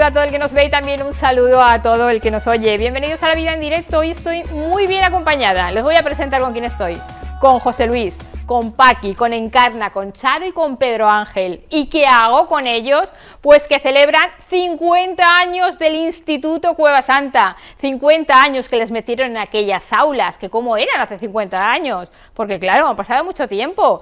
a todo el que nos ve y también un saludo a todo el que nos oye. Bienvenidos a La Vida en Directo. Hoy estoy muy bien acompañada. Les voy a presentar con quién estoy. Con José Luis, con Paqui, con Encarna, con Charo y con Pedro Ángel. ¿Y qué hago con ellos? Pues que celebran 50 años del Instituto Cueva Santa. 50 años que les metieron en aquellas aulas, que cómo eran hace 50 años. Porque claro, ha pasado mucho tiempo.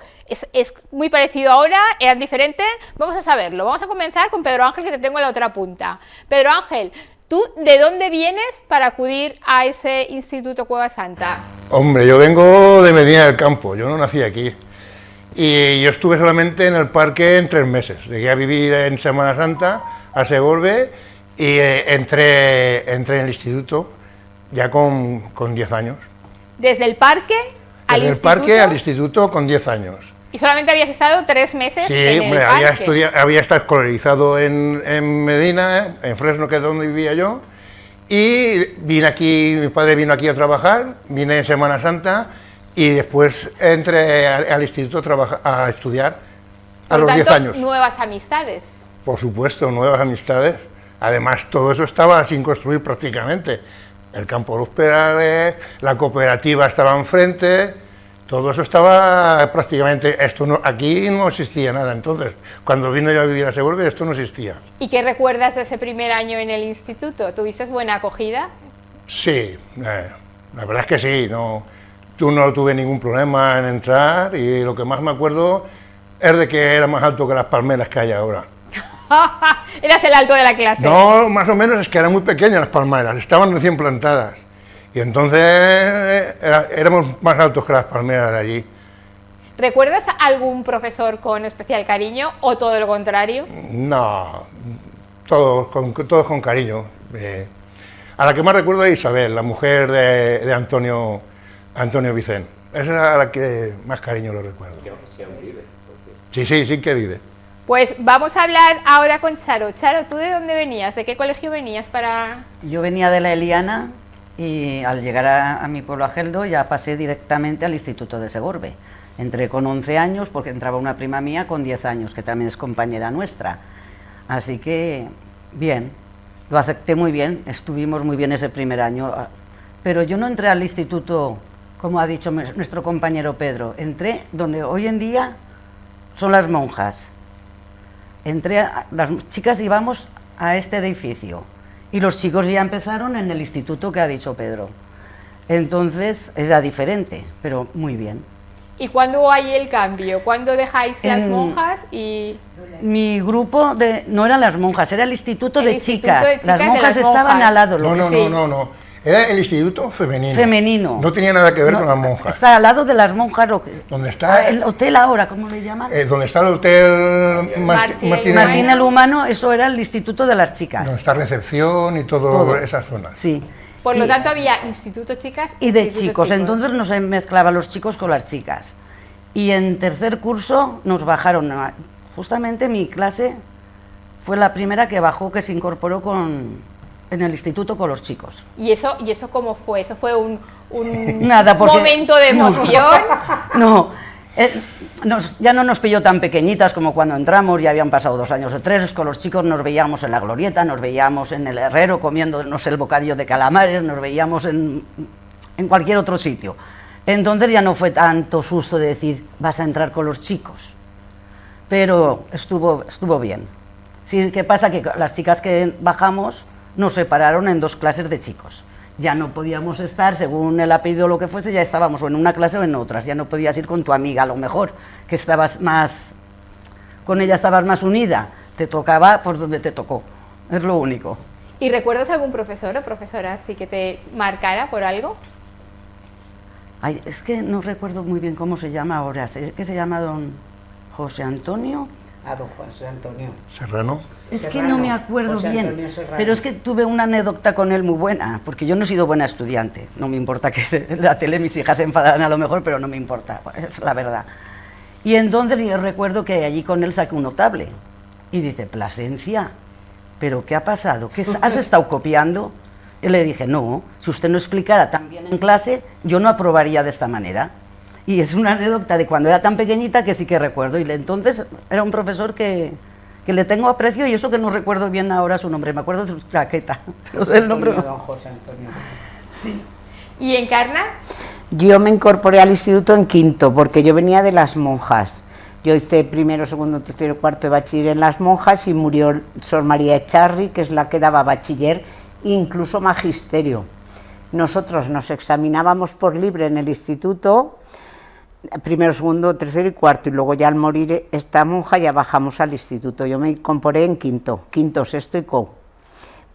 Es muy parecido ahora, eran diferentes. Vamos a saberlo. Vamos a comenzar con Pedro Ángel, que te tengo en la otra punta. Pedro Ángel, ¿tú de dónde vienes para acudir a ese Instituto Cueva Santa? Hombre, yo vengo de Medina del Campo, yo no nací aquí. Y yo estuve solamente en el parque en 3 meses. Llegué a vivir en Semana Santa, a Segorbe, y entré en el instituto ya con 10 años. ¿Desde el parque al instituto? Desde el parque al instituto con 10 años. ¿Y solamente habías estado 3 meses en el hombre, parque? había estado escolarizado en Medina, en Fresno, que es donde vivía yo, y vine aquí, mi padre vino aquí a trabajar, vine en Semana Santa, y después entré al instituto a estudiar a los 10 años. Nuevas amistades. Por supuesto, nuevas amistades. Además, todo eso estaba sin construir prácticamente. El campo de los Perales, la cooperativa estaba enfrente. Todo eso estaba prácticamente, aquí no existía nada, entonces, cuando vino yo a vivir a Segorbe, esto no existía. ¿Y qué recuerdas de ese primer año en el instituto? ¿Tuviste buena acogida? Sí, la verdad es que sí, no tuve ningún problema en entrar, y lo que más me acuerdo es de que era más alto que las palmeras que hay ahora. ¿Eras el alto de la clase? No, más o menos, es que eran muy pequeñas las palmeras, estaban recién plantadas. Y entonces éramos más altos que las palmeras de allí. ¿Recuerdas algún profesor con especial cariño o todo lo contrario? No, todos con cariño. A la que más recuerdo es Isabel, la mujer de Antonio Vicente. Esa es a la que más cariño lo recuerdo. Sí que vive. Pues vamos a hablar ahora con Charo. Charo, ¿tú de dónde venías? ¿De qué colegio venías para...? Yo venía de la Eliana. Y al llegar a mi pueblo, a Geldo, ya pasé directamente al Instituto de Segorbe. Entré con 11 años porque entraba una prima mía con 10 años, que también es compañera nuestra. Así que, bien, lo acepté muy bien, estuvimos muy bien ese primer año. Pero yo no entré al instituto, como ha dicho nuestro compañero Pedro, entré donde hoy en día son las monjas. Las chicas íbamos a este edificio. Y los chicos ya empezaron en el instituto que ha dicho Pedro. Entonces era diferente, pero muy bien. ¿Y cuándo hay el cambio? ¿Cuándo dejáis las monjas y...? Mi grupo no eran las monjas, era el instituto de chicas. Las monjas estaban al lado. No. Era el instituto femenino. Femenino. No tenía nada que ver con las monjas. Está al lado de las monjas. ¿Dónde está? El hotel ahora, ¿cómo le llaman? Donde está el hotel Martín el Humano, eso era el instituto de las chicas. Donde está recepción y toda esa zona. Sí. Por lo tanto había instituto chicas y de chicos. Entonces no se mezclaban los chicos con las chicas. Y en tercer curso nos bajaron. Justamente mi clase fue la primera que bajó, que se incorporó en el instituto con los chicos. ¿Y eso cómo fue? ¿Eso fue un momento de emoción? No, ya no nos pilló tan pequeñitas como cuando entramos, ya habían pasado 2 años o 3, con los chicos nos veíamos en la Glorieta, nos veíamos en el Herrero comiéndonos el bocadillo de calamares, nos veíamos en cualquier otro sitio. Entonces ya no fue tanto susto de decir, vas a entrar con los chicos. Pero estuvo bien. Sí, ¿qué pasa? Que las chicas que bajamos nos separaron en 2 clases de chicos. Ya no podíamos estar, según el apellido o lo que fuese, ya estábamos o en una clase o en otras. Ya no podías ir con tu amiga, a lo mejor, que estabas más... Con ella estabas más unida. Te tocaba por donde te tocó. Es lo único. ¿Y recuerdas algún profesor o profesora así que te marcara por algo? Ay, es que no recuerdo muy bien cómo se llama ahora. Sé que se llama don José Antonio... don José Antonio Serrano. Es que no me acuerdo bien, pero es que tuve una anécdota con él muy buena, porque yo no he sido buena estudiante. No me importa que en la tele mis hijas se enfadan a lo mejor, pero no me importa, es la verdad. Y entonces yo recuerdo que allí con él saqué un notable. Y dice, Plasencia, ¿pero qué ha pasado? ¿Qué has estado copiando? Y le dije, no, si usted no explicara tan bien en clase, yo no aprobaría de esta manera. Y es una anécdota de cuando era tan pequeñita que sí que recuerdo. Y entonces era un profesor que que le tengo aprecio y eso que no recuerdo bien ahora su nombre, me acuerdo de su chaqueta, pero del nombre... Don José Antonio. Sí. ¿Y Encarna? Yo me incorporé al instituto en quinto, porque yo venía de las monjas. Yo hice primero, segundo, tercero, cuarto de bachiller en las monjas y murió Sor María Echarri, que es la que daba bachiller, incluso magisterio. Nosotros nos examinábamos por libre en el instituto, primero, segundo, tercero y cuarto, y luego ya al morir esta monja ya bajamos al instituto. Yo me incorporé en quinto, sexto y co.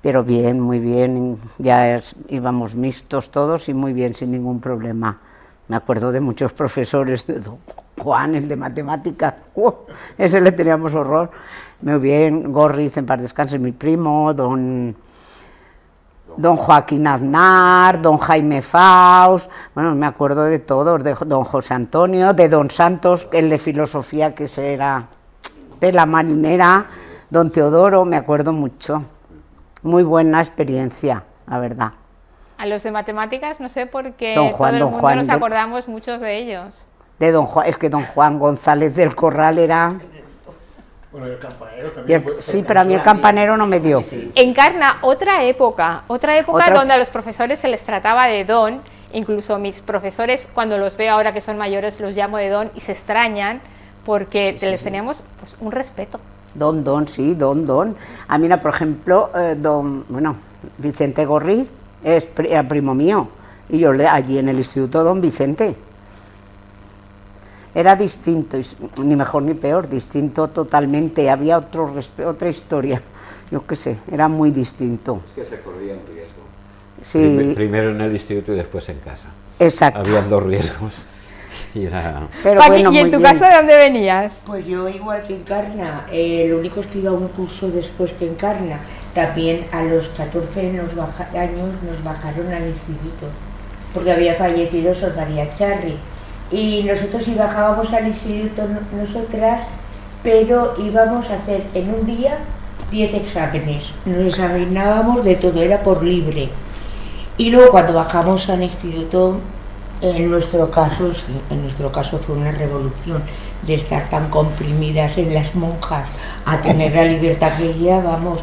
Pero bien, muy bien, ya íbamos mixtos todos y muy bien, sin ningún problema. Me acuerdo de muchos profesores, de don Juan, el de matemáticas, ese le teníamos horror. Muy bien, Gorriz, en paz descanse, mi primo, don Joaquín Aznar, don Jaime Faust, bueno, me acuerdo de todos, de don José Antonio, de don Santos, el de filosofía, que era de la marinera, don Teodoro, me acuerdo mucho. Muy buena experiencia, la verdad. A los de matemáticas, no sé por qué Don Juan, todo el don mundo Juan, nos don- acordamos muchos de ellos. De don Juan, es que don Juan González del Corral era... Bueno, el campanero y también. sí, pero a mí el campanero no me dio. Encarna otra época Otra- donde a los profesores se les trataba de don, incluso mis profesores, cuando los veo ahora que son mayores, los llamo de don y se extrañan porque les teníamos pues, un respeto. Sí, don. A mí, por ejemplo, Vicente Gorriz era primo mío, y yo allí en el instituto don Vicente. Era distinto, ni mejor ni peor, distinto totalmente, había otra historia, yo qué sé, era muy distinto. Es que se corría un riesgo. Sí, Primero en el instituto y después en casa. exacto. Habían dos riesgos. Y era... Pero Paqui, bueno, ¿y en muy tu bien. caso de dónde venías? Pues yo igual que Encarna, lo único es que iba a un curso después que Encarna. También a los 14 años nos bajaron al instituto, porque había fallecido Sor María Charri. Y nosotros sí bajábamos al instituto nosotras, pero íbamos a hacer en un día 10 exámenes. Nos examinábamos de todo, era por libre. Y luego cuando bajamos al instituto, en nuestro caso fue una revolución de estar tan comprimidas en las monjas a tener la libertad que llevábamos.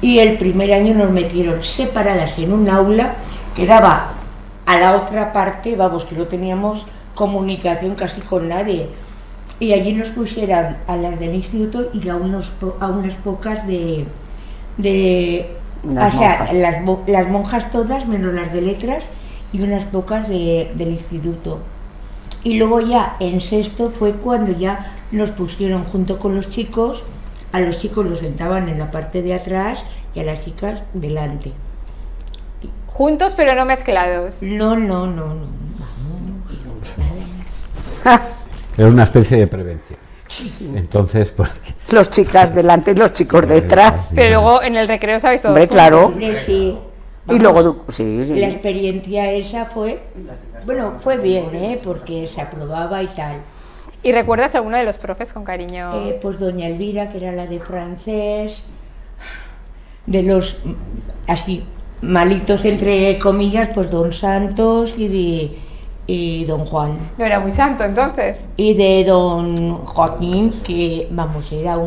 Y el primer año nos metieron separadas en un aula que daba a la otra parte, vamos, que no teníamos comunicación casi con nadie. Y allí nos pusieron a las del instituto y a unas pocas las monjas todas, menos las de letras, y unas pocas del instituto. Y luego ya en sexto fue cuando ya nos pusieron junto con los chicos, a los chicos los sentaban en la parte de atrás y a las chicas delante. Juntos pero no mezclados. No. Era una especie de prevención. Entonces, porque... Los chicas delante y los chicos detrás. Pero luego en el recreo sabéis todo. Hombre, claro. Sí. Y luego, sí. La experiencia esa fue bien, porque se aprobaba y tal. ¿Y recuerdas alguno de los profes con cariño? Pues doña Elvira, que era la de francés, de los así malitos entre comillas, pues don Santos y don Juan. No era muy santo entonces. Y de don Joaquín, que vamos, era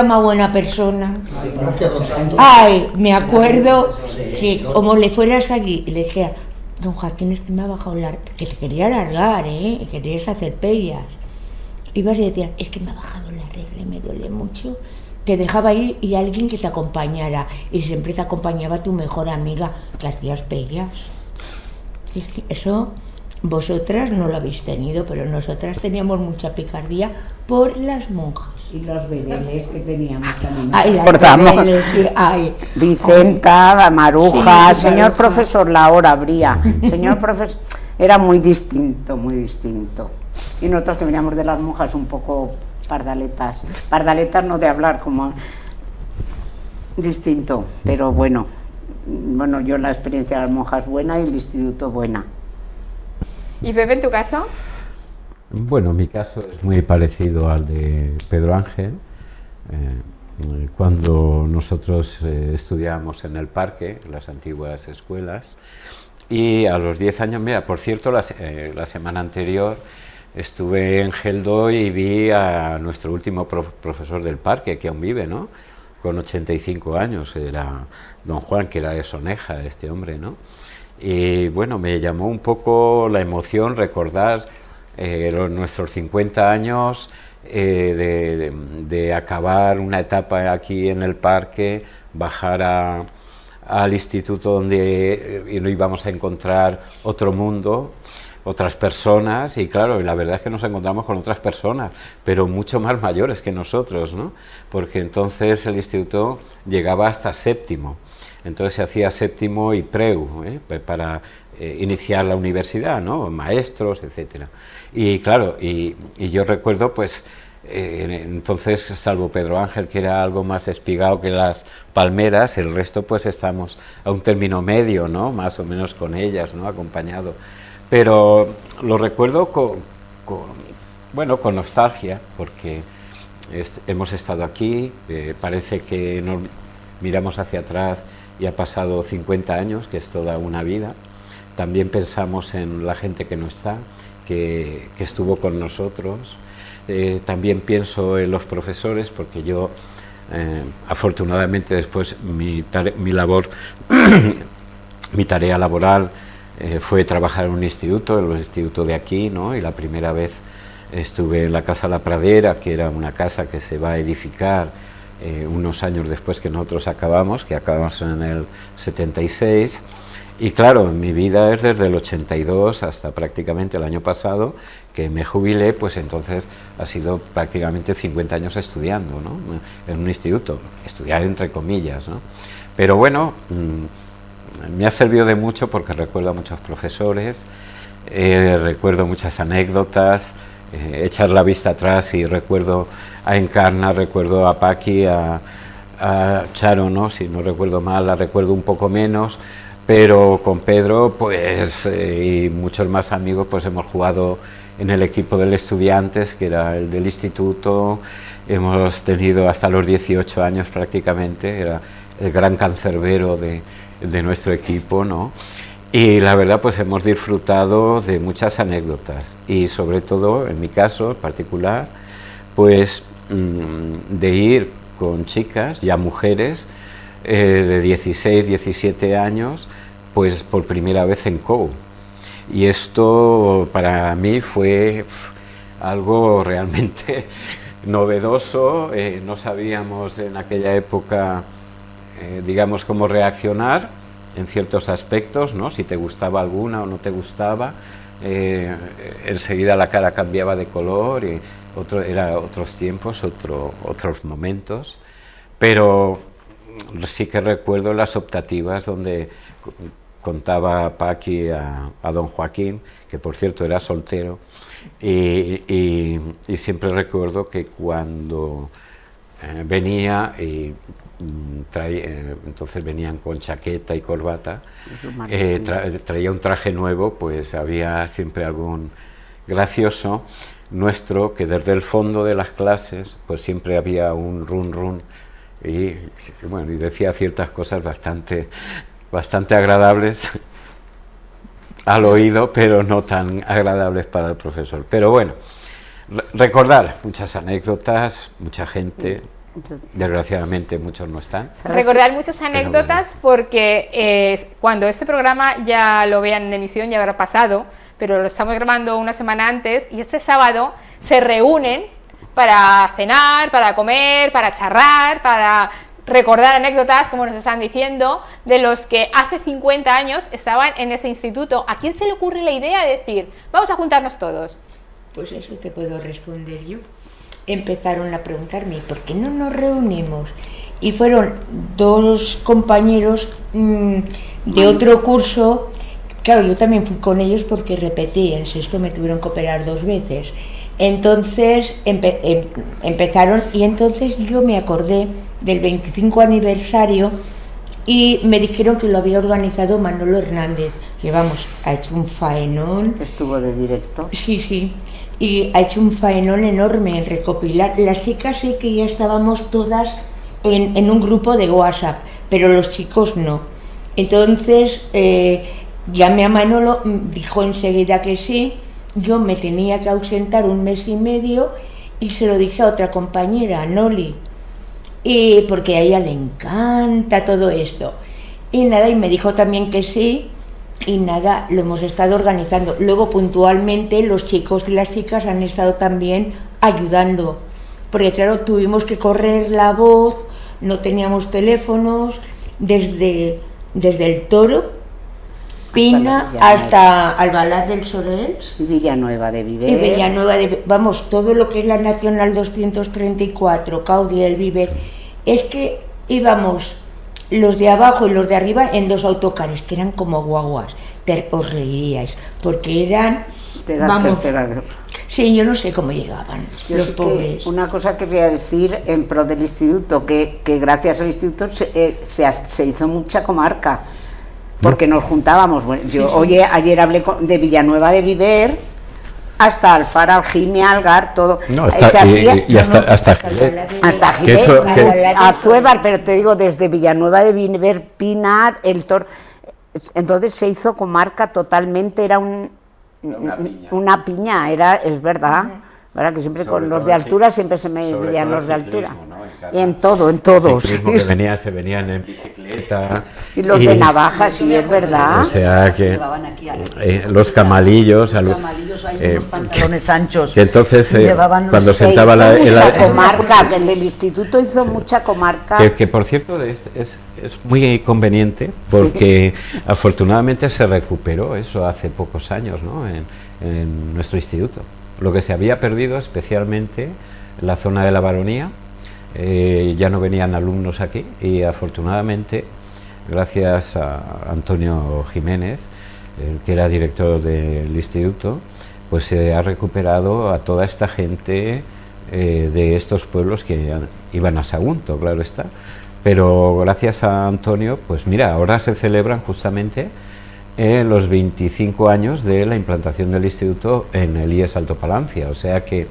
una buena persona. Ay, me acuerdo que como le fueras allí, le decía, don Joaquín, es que me ha bajado que te quería largar, que querías hacer pellas. Ibas y decías, es que me ha bajado la regla y me duele mucho. Te dejaba ir y alguien que te acompañara, y siempre te acompañaba tu mejor amiga, que hacías pellas. Eso vosotras no lo habéis tenido, pero nosotras teníamos mucha picardía por las monjas. Y los bedeles que teníamos también. Ay, las Portamos. bedeles, sí, ay. Vicenta, Maruja, Sí, señor Maruja. profesor, la hora habría. Señor profesor, era muy distinto, muy distinto. Y nosotros que veníamos de las monjas un poco pardaletas. Pardaletas no de hablar, como distinto, pero bueno. Bueno, yo la experiencia de las monjas buena y el instituto buena. ¿Y Pepe, en tu caso? Bueno, mi caso es muy parecido al de Pedro Ángel. Cuando nosotros estudiábamos en el parque, las antiguas escuelas, y a los 10 años, mira, por cierto, la semana anterior estuve en Geldo y vi a nuestro último profesor del parque, que aún vive, ¿no? Con 85 años, era don Juan, que era de Soneja, este hombre, ¿no? Y bueno, me llamó un poco la emoción recordar nuestros 50 años de acabar una etapa aquí en el parque, bajar al instituto donde íbamos a encontrar otro mundo, otras personas, y claro, la verdad es que nos encontramos con otras personas, pero mucho más mayores que nosotros, ¿no? Porque entonces el instituto llegaba hasta séptimo, entonces se hacía séptimo y preu, para iniciar la universidad, ¿no? Maestros, etcétera. Y claro, y yo recuerdo, pues, entonces, salvo Pedro Ángel, que era algo más espigado que las palmeras, el resto pues estamos a un término medio, ¿no? Más o menos con ellas, ¿no? Acompañado. Pero lo recuerdo con nostalgia, porque hemos estado aquí, parece que nos miramos hacia atrás y ha pasado 50 años, que es toda una vida. También pensamos en la gente que no está, que estuvo con nosotros. También pienso en los profesores, porque yo, afortunadamente, después mi labor, mi tarea laboral fue trabajar en un instituto, el instituto de aquí, ¿no? Y la primera vez estuve en la Casa La Pradera, que era una casa que se va a edificar unos años después que nosotros acabamos, en el 76. Y claro, mi vida es desde el 82 hasta prácticamente el año pasado, que me jubilé, pues entonces ha sido prácticamente 50 años estudiando, ¿no? En un instituto, estudiar entre comillas, ¿no? Pero bueno, me ha servido de mucho porque recuerdo a muchos profesores, recuerdo muchas anécdotas, echar la vista atrás y recuerdo a Encarna, recuerdo a Paqui, a Charo, ¿no? Si no recuerdo mal, la recuerdo un poco menos. Pero con Pedro, pues, y muchos más amigos, pues hemos jugado en el equipo del Estudiantes, que era el del instituto. Hemos tenido hasta los 18 años prácticamente, era el gran cancerbero de nuestro equipo, ¿no? Y la verdad, pues hemos disfrutado de muchas anécdotas y sobre todo, en mi caso en particular, pues de ir con chicas, ya mujeres, de 16, 17 años, pues por primera vez en COU. Y esto para mí fue algo realmente novedoso, no sabíamos en aquella época, digamos, cómo reaccionar en ciertos aspectos, ¿no? Si te gustaba alguna o no te gustaba, enseguida la cara cambiaba de color, y era otros tiempos, otros momentos, pero sí que recuerdo las optativas donde contaba Paqui a don Joaquín, que por cierto era soltero, y siempre recuerdo que cuando venía y entonces venían con chaqueta y corbata, traía un traje nuevo, pues había siempre algún gracioso nuestro que desde el fondo de las clases pues siempre había un run run y bueno, y decía ciertas cosas bastante agradables al oído, pero no tan agradables para el profesor. Pero bueno, recordar muchas anécdotas, mucha gente, desgraciadamente muchos no están. Recordar muchas anécdotas porque cuando este programa ya lo vean en emisión ya habrá pasado, pero lo estamos grabando una semana antes y este sábado se reúnen para cenar, para comer, para charlar, para recordar anécdotas, como nos están diciendo, de los que hace 50 años estaban en ese instituto. ¿A quién se le ocurre la idea de decir, vamos a juntarnos todos? Pues eso te puedo responder yo. Empezaron a preguntarme, ¿por qué no nos reunimos? Y fueron dos compañeros de otro curso. Claro, yo también fui con ellos porque repetí, en sexto me tuvieron que operar 2 veces. Entonces empezaron y entonces yo me acordé del 25 aniversario y me dijeron que lo había organizado Manolo Hernández, que vamos, ha hecho un faenón. Estuvo de directo. Sí, sí, y ha hecho un faenón enorme en recopilar. Las chicas sí que ya estábamos todas en un grupo de WhatsApp, pero los chicos no. Entonces llamé a Manolo, dijo enseguida que sí, yo me tenía que ausentar 1 mes y medio y se lo dije a otra compañera, Noli, y porque a ella le encanta todo esto. Y nada, y me dijo también que sí, y nada, lo hemos estado organizando. Luego puntualmente los chicos y las chicas han estado también ayudando, porque claro, tuvimos que correr la voz, no teníamos teléfonos, desde el Toro, Pina, hasta Albalá del Sorels Y Villanueva de Viver. y Villanueva de, vamos, todo lo que es la Nacional 234, Caudi, el Viver, es que íbamos los de abajo y los de arriba en 2 autocares, que eran como guaguas, os reiríais, porque eran, vamos, sí, yo no sé cómo llegaban Yo los sí que pobres. una cosa que quería decir en pro del instituto, que gracias al instituto se hizo mucha comarca, porque nos juntábamos. Bueno, yo ayer hablé de Villanueva de Viver hasta Alfara, Algimia, Algar, todo. No, Se hacía- y hasta Gilet. hasta Que eso- Gilet, que- Azuévar, pero te digo, desde Villanueva de Viver, Pinat, el Tor. Entonces se hizo comarca totalmente, era una piña, es verdad. ¿Verdad? Que siempre Sobre con los todo de el altura siempre se me sobre veían todo los de el altura. ciclismo, ¿no? Y en todo, en todos. Ciclismo que se venían en bicicleta. Y los de navajas, sí, es verdad. O sea que Llevaban aquí a los camalillos, los camalillos ahí, eh, unos pantalones anchos. que entonces Y llevaban cuando los Se sentaba hizo la, mucha comarca, que el instituto hizo mucha comarca. que por cierto es muy conveniente porque afortunadamente se recuperó eso hace pocos años, ¿no? en nuestro instituto. Lo que se había perdido especialmente en la zona de la Baronía, ya no venían alumnos aquí y afortunadamente gracias a Antonio Jiménez, que era director del instituto, pues se ha recuperado a toda esta gente de estos pueblos que iban a Sagunto, claro está. Pero gracias a Antonio, pues mira, ahora se celebran justamente los 25 años de la implantación del instituto en el IES Alto Palancia, o sea que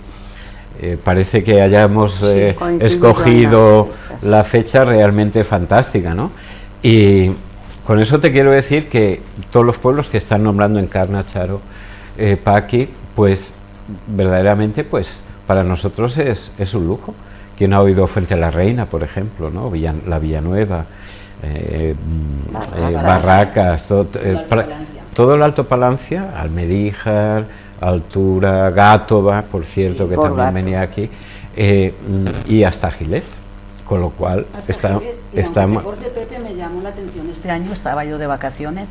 parece que hayamos coincidido escogido en las fechas. la fecha realmente fantástica, ¿no? Y con eso te quiero decir que todos los pueblos que están nombrando Encarna, Charo, Paqui, pues verdaderamente pues para nosotros es un lujo. ¿Quién ha oído Fuente la Reina, por ejemplo, ¿no? La Villanueva, Barracas, todo el Alto Palancia, Almedíjar, Altura, Gátova, por cierto, que también Gato. venía aquí, y hasta Gilet, con lo cual Aunque corte, Pepe, me llamó la atención. Este año estaba yo de vacaciones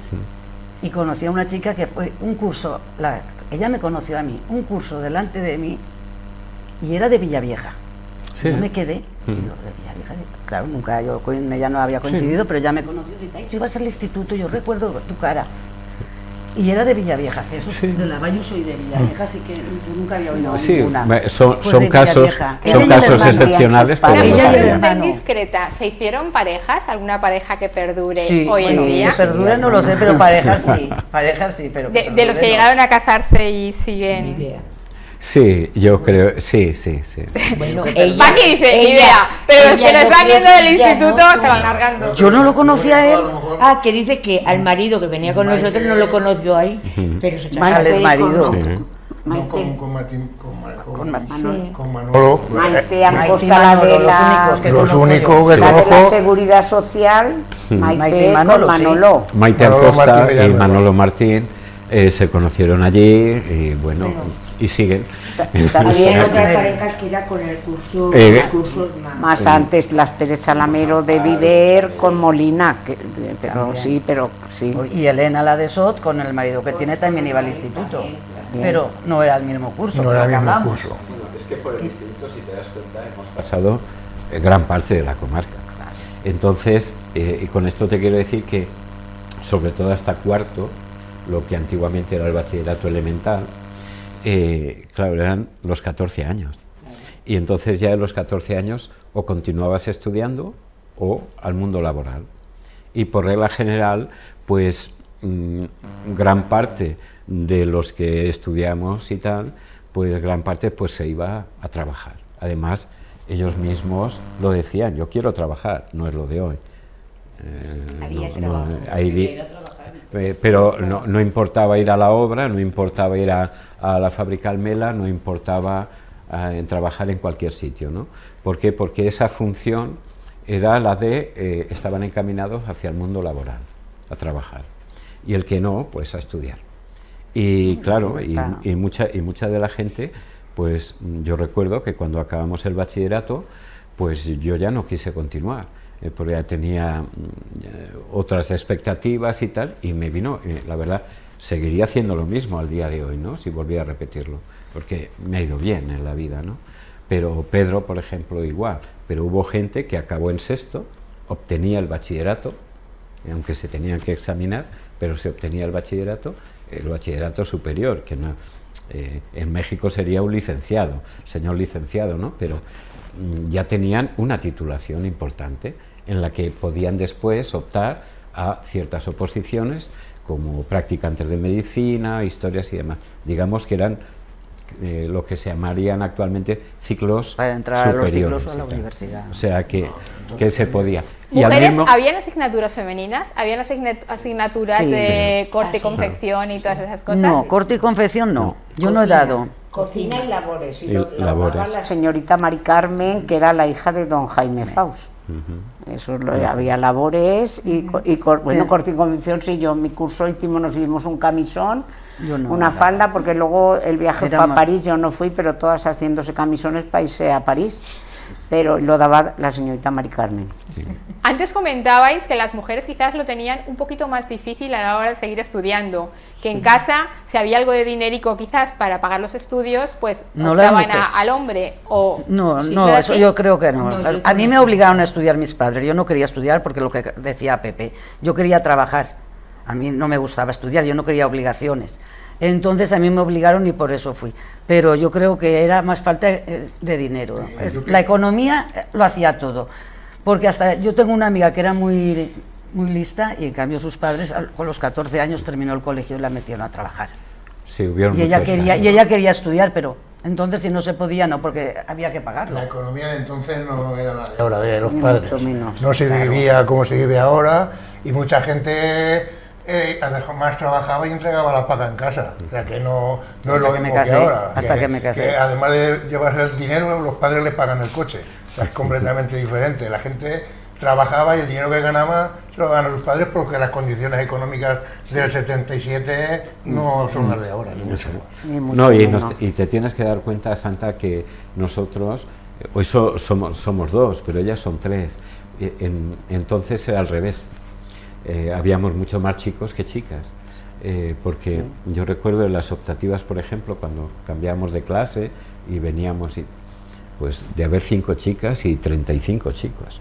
y conocí a una chica que fue un curso, ella me conoció a mí, un curso delante de mí y era de Villavieja. Sí. Yo me quedé, y yo, de Villavieja, claro, nunca ya no había coincidido, pero ya me conoció y dice, "Ay, tú ibas al instituto, yo recuerdo tu cara". Y era de Villavieja, que eso Sí. de la yo soy de Villavieja, así que yo nunca había oído Sí, ninguna. son Pues de casos, Villavieja. son Ella y el casos hermano, excepcionales, Ella pero y lo el sabía. hermano. Discreta, ¿se hicieron parejas? ¿Alguna pareja que perdure Sí, hoy en sí, día? que perdura no lo sé, pero parejas sí, pero que De los perdure que no. llegaron a casarse y Ni siguen. idea. Sí, yo creo, sí. Bueno, Paqui dice, ni idea, pero los que nos están viendo del instituto se van largando. Yo no lo conocía a él. Ah, que dice que al marido que venía con nosotros no lo conoció ahí, pero se Maite, casaron. el marido. Sí. No, con Martín, con Manolo. con Manolo. Maite Ancosta, y la Manolo, de los la, únicos que Los conozco únicos yo. que la de la conozco. seguridad social, Maite Maite y Manolo, con sí. Manolo. Maite Manolo Acosta Martín y Villanueva. Manolo Martín se conocieron allí y bueno, y siguen. También Había O sea otras que- parejas que era con el curso, Eh, cursos Más antes las Pérez Salamero de Viver con Molina, pero sí, Y Elena, la de SOT, con el marido que tiene, también iba al instituto. Pero no era el mismo curso. No era el que mismo hablamos. curso. Es que por el instituto, si te das cuenta, hemos pasado gran parte de la comarca. Entonces, y con esto te quiero decir que, sobre todo hasta cuarto, lo que antiguamente era el bachillerato elemental, claro, eran los 14 años. Y entonces ya en los 14 años o continuabas estudiando o al mundo laboral. Y por regla general, pues gran parte de los que estudiamos y tal, pues gran parte pues se iba a trabajar. Además, ellos mismos lo decían, yo quiero trabajar, no es lo de hoy. Había No, trabajo, hay quería ir a trabajar. pero no importaba ir a la obra, no importaba ir a la fábrica Almela, no importaba en trabajar en cualquier sitio, ¿no? ¿Por qué? Porque esa función era la de, estaban encaminados hacia el mundo laboral, a trabajar, y el que no, pues a estudiar. Y claro, y mucha de la gente, pues yo recuerdo que cuando acabamos el bachillerato, pues yo ya no quise continuar, porque ya tenía otras expectativas y tal, y me vino, la verdad, seguiría haciendo lo mismo al día de hoy, ¿no? Si volviera a repetirlo, porque me ha ido bien en la vida, ¿no? Pero Pedro, por ejemplo, igual, pero hubo gente que acabó en sexto, obtenía el bachillerato, aunque se tenían que examinar, pero se obtenía el bachillerato superior, que no, en México sería un licenciado, señor licenciado, ¿no? Pero ya tenían una titulación importante en la que podían después optar a ciertas oposiciones como practicantes de medicina, historias y demás. Digamos que eran lo que se llamarían actualmente ciclos para entrar superiores, a los ciclos a la universidad. O sea que se podía. Y ¿mujeres, habían asignaturas femeninas? ¿Habían asignaturas sí, de corte y confección y todas esas cosas? No, corte y confección no. Yo no he dado. Cocina y labores. Y labores. La señorita Mari Carmen, que era la hija de don Jaime Faust. Eso había labores y bueno, corte y confección, sí, yo en mi curso nos hicimos un camisón, una falda, porque luego el viaje fue a París, yo no fui, pero todas haciéndose camisones para irse a París, pero lo daba la señorita Mari Carmen. Sí. Antes comentabais que las mujeres quizás lo tenían un poquito más difícil a la hora de seguir estudiando, que en casa, si había algo de dinerico quizás para pagar los estudios, pues no optaban al hombre. O, no, ¿sí? no, eso yo creo que no. A mí me obligaron a estudiar mis padres, yo no quería estudiar porque lo que decía Pepe, yo quería trabajar, a mí no me gustaba estudiar, yo no quería obligaciones. Entonces a mí me obligaron y por eso fui. Pero yo creo que era más falta de dinero. La economía lo hacía todo. Porque hasta yo tengo una amiga que era muy lista y en cambio sus padres con los 14 años terminó el colegio y la metieron a trabajar. Sí, hubieron y ella quería estudiar, pero entonces si no se podía no, porque había que pagarlo. La economía de entonces no era la de ahora, de los padres. Menos, no se vivía como se vive ahora y mucha gente además trabajaba y entregaba la paga en casa. O sea que no es lo mismo que ahora. Hasta que me casé. Que además de llevarse el dinero, los padres le pagan el coche. O sea, es completamente diferente. La gente trabajaba y el dinero que ganaba se lo ganan sus padres porque las condiciones económicas del 77 no son las de ahora. No, y te tienes que dar cuenta, Santa, que nosotros, hoy somos dos, pero ellas son tres. Entonces era al revés. Habíamos mucho más chicos que chicas. Porque yo recuerdo en las optativas, por ejemplo, cuando cambiábamos de clase y veníamos, pues de haber 5 chicas y 35 chicos.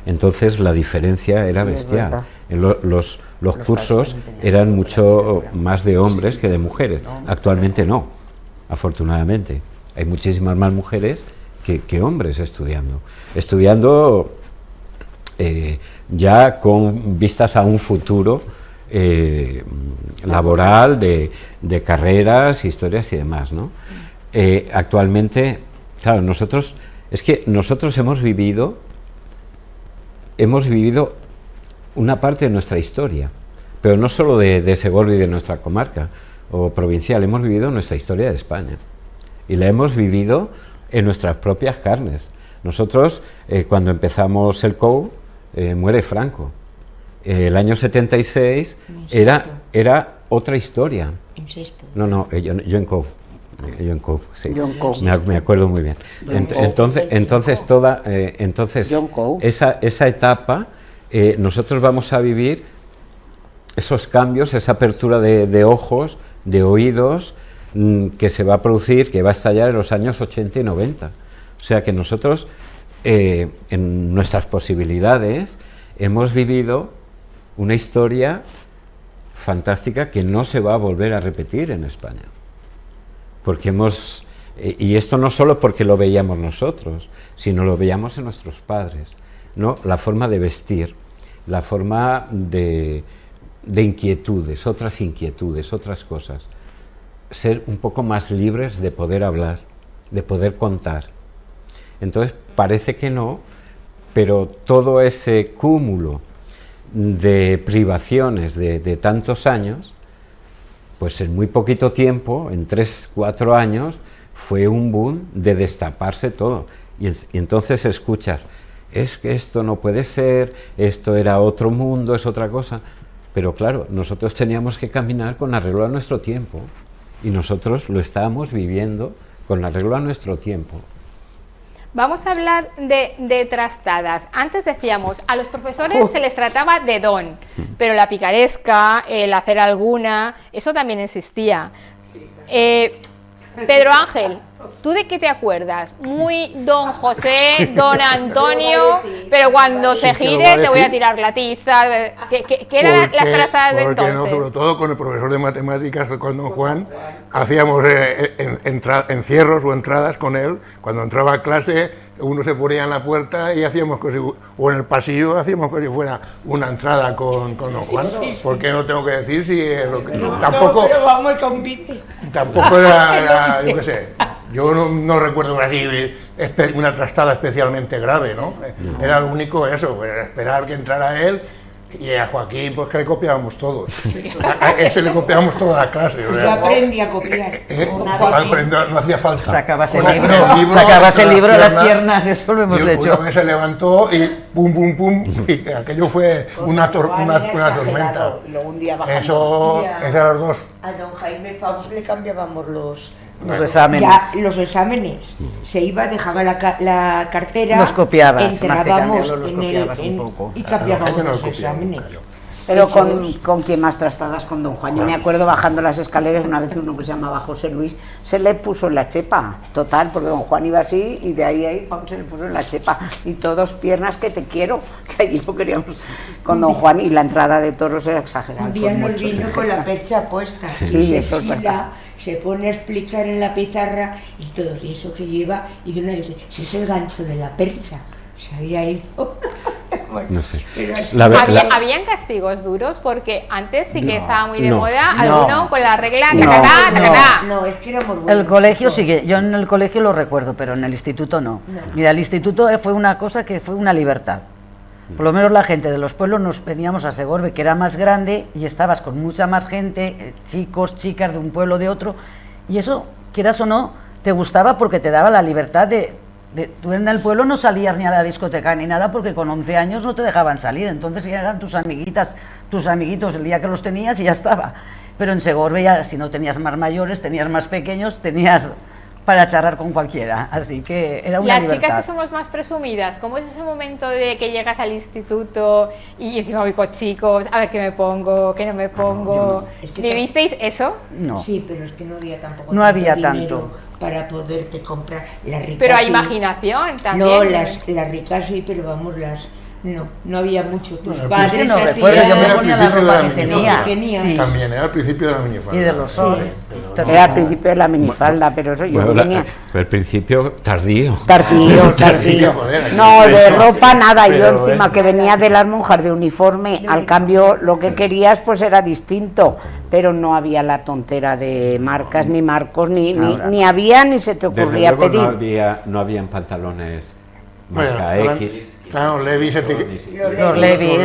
Entonces la diferencia era bestial. Los cursos eran mucho más de hombres que de mujeres. Actualmente no, afortunadamente. Hay muchísimas más mujeres que hombres estudiando. Ya con vistas a un futuro laboral, de carreras, historias y demás, ¿no? Actualmente, claro, nosotros hemos vivido una parte de nuestra historia, pero no solo de Segovia y de nuestra comarca o provincial, hemos vivido nuestra historia de España y la hemos vivido en nuestras propias carnes. Nosotros, cuando empezamos el COU, muere Franco. El año 76 era otra historia. En sexto. No, yo en COU. Sí. Me acuerdo muy bien. Entonces esa etapa nosotros vamos a vivir esos cambios, esa apertura de ojos, de oídos, que se va a producir, que va a estallar en los años 80 y 90. O sea que nosotros, en nuestras posibilidades, hemos vivido una historia fantástica que no se va a volver a repetir en España. Porque y esto no solo porque lo veíamos nosotros, sino lo veíamos en nuestros padres, ¿no? La forma de vestir, la forma de inquietudes, otras cosas. Ser un poco más libres de poder hablar, de poder contar. Entonces parece que no, pero todo ese cúmulo de privaciones de tantos años, pues en muy poquito tiempo, en 3, 4 años, fue un boom de destaparse todo. Y entonces escuchas, es que esto no puede ser, esto era otro mundo, es otra cosa. Pero claro, nosotros teníamos que caminar con arreglo a nuestro tiempo. Y nosotros lo estábamos viviendo con arreglo a nuestro tiempo. Vamos a hablar de trastadas. Antes decíamos, a los profesores se les trataba de don, pero la picaresca, el hacer alguna, eso también existía. Pedro Ángel, ¿tú de qué te acuerdas? Muy don José, don Antonio, pero cuando se gire te voy a tirar la tiza. ¿Qué eran las trastadas de entonces? No, sobre todo con el profesor de matemáticas, con don Juan, hacíamos encierros o entradas con él. Cuando entraba a clase, uno se ponía en la puerta y hacíamos o en el pasillo hacíamos como si fuera una entrada con don Juan. ¿Por qué no tengo que decir si es lo que... Tampoco, pero vamos con Vite. Tampoco era, yo qué sé, yo no recuerdo así una trastada especialmente grave, ¿no? Era lo único eso, era esperar que entrara él. Y a Joaquín, pues que le copiábamos todos. A ese le copiábamos toda la clase. Yo aprendí a copiar. No hacía falta. Sacabas el libro a las piernas, eso lo hemos hecho. Una vez se levantó y pum, pum, pum, y aquello fue una tormenta. Eso, esas dos. A don Jaime Faust le cambiábamos los exámenes. Ya, los exámenes. Se iba, dejaba la cartera, los copiabas, entrábamos los copiabas un poco. y cambiábamos los exámenes. Pero con quién más trastadas, con don Juan. Yo me acuerdo bajando las escaleras, una vez uno que se llamaba José Luis, se le puso en la chepa, total, porque don Juan iba así y de ahí se le puso en la chepa. Y todos piernas que te quiero, que allí no queríamos con don Juan, y la entrada de toros era exagerada. Un día nos vino con la percha puesta. Sí, eso es verdad. Se pone a explicar en la pizarra y todo eso que lleva, y de una dice, si es el gancho de la percha, se había ido. Bueno, no sé. ¿Habían castigos duros? Porque antes sí que estaba muy de no, moda alguno con la regla No, es que éramos buenos. El colegio sí que, yo en el colegio lo recuerdo, pero en el instituto no. Mira, el instituto fue una cosa que fue una libertad. Por lo menos la gente de los pueblos nos veníamos a Segorbe, que era más grande, y estabas con mucha más gente, chicos, chicas de un pueblo, de otro, y eso, quieras o no, te gustaba porque te daba la libertad de tú en el pueblo no salías ni a la discoteca ni nada, porque con 11 años no te dejaban salir, entonces ya eran tus amiguitas, tus amiguitos el día que los tenías y ya estaba. Pero en Segorbe ya, si no tenías más mayores, tenías más pequeños, tenías para charlar con cualquiera, así que era una libertad. Las chicas que somos más presumidas, ¿cómo es ese momento de que llegas al instituto y encima voy con chicos, a ver qué me pongo, qué no me pongo? ¿Vivisteis eso? No. Sí, pero es que no había tampoco no había dinero tanto para poderte comprar las ricas. Pero hay sí. Imaginación también. No, las ricas sí, pero vamos, no había mucho. Tus Bueno, padres es que no hacían- recuerdo, yo me Era ponía al la principio ropa de que la tenía. tenía. Sí. También era al principio de la minifalda. Y de los soles. Era al principio de la minifalda, pero eso yo Bueno, venía... al principio tardío. Tardío. No, de ropa nada, yo Pero, encima que venía de las monjas de uniforme, al cambio lo que querías pues era distinto, pero no había la tontera de marcas, ni marcos, ni había, ni se te Desde ocurría luego pedir. no habían pantalones Bueno, marca X. Claro, Levi's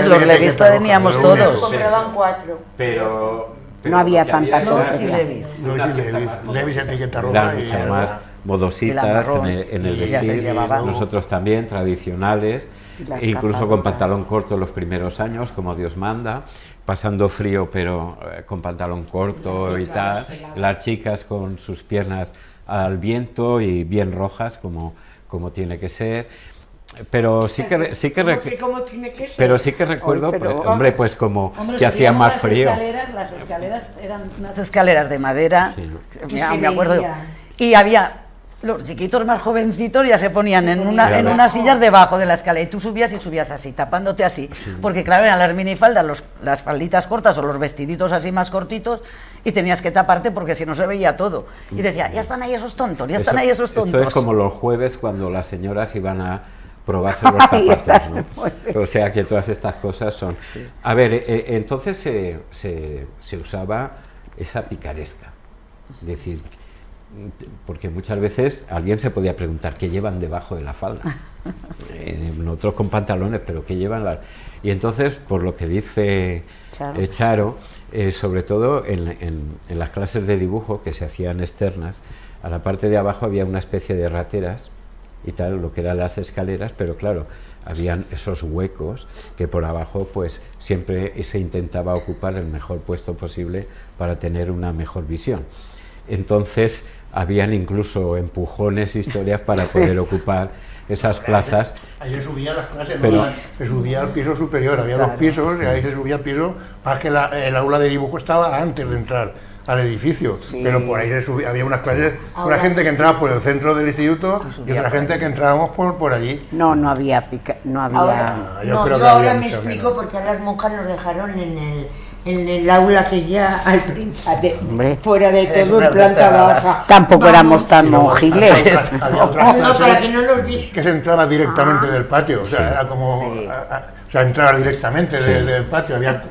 Los Levi's teníamos todos. Compraban 4. Pero No había lo que tanta era cosa. Sí, Levi's. Levi's etiqueta Eran roja. mucho y más modositas marrón, en el y ya se vestir, llevaba. nosotros también, tradicionales, Y las incluso gafas con rojas. pantalón corto los primeros años, como Dios manda, pasando frío pero con pantalón corto y tal, las chicas con sus piernas al viento y bien rojas como tiene que ser. Pero sí que ¿Cómo tiene que ser? pero sí que recuerdo, Ay, pero- pues, hombre, pues como Hombre, que hacía subíamos más las frío. Las escaleras eran unas escaleras de madera, Sí. me acuerdo yo. veían. Y había los chiquitos más jovencitos ya se ponían en Claro. unas sillas debajo de la escalera y tú subías así, tapándote así, porque claro, eran las minifaldas, las falditas cortas o los vestiditos así más cortitos y tenías que taparte porque si no se veía todo. Y decía, ya están ahí esos tontos, ya están ahí esos tontos. Esto es como los jueves cuando las señoras iban a probarse los zapatos, ¿no? O sea que todas estas cosas son... A ver, entonces se usaba esa picaresca, es decir, porque muchas veces alguien se podía preguntar qué llevan debajo de la falda. nosotros con pantalones, pero que llevan las... Y entonces, por lo que dice Charo, sobre todo en las clases de dibujo que se hacían externas, a la parte de abajo había una especie de rateras y tal, lo que eran las escaleras, pero claro, habían esos huecos que por abajo pues siempre se intentaba ocupar el mejor puesto posible para tener una mejor visión. Entonces habían incluso empujones, historias para poder ocupar esas plazas. Ahí se subía las clases, pero, se subía al piso superior, había 2 pisos y ahí se subía al piso, más que el aula de dibujo estaba antes de entrar al edificio, pero por ahí se subía, había unas clases, una gente que entraba por el centro del instituto y otra gente que entrábamos por allí. No había yo ahora me explico por qué a las monjas nos dejaron en el aula que ya fuera de todo en planta baja. Tampoco éramos tan monjiles. Había otras clases para que no nos vi. que se entraba directamente del patio, o sea, era como, o sea, entrar directamente del patio, había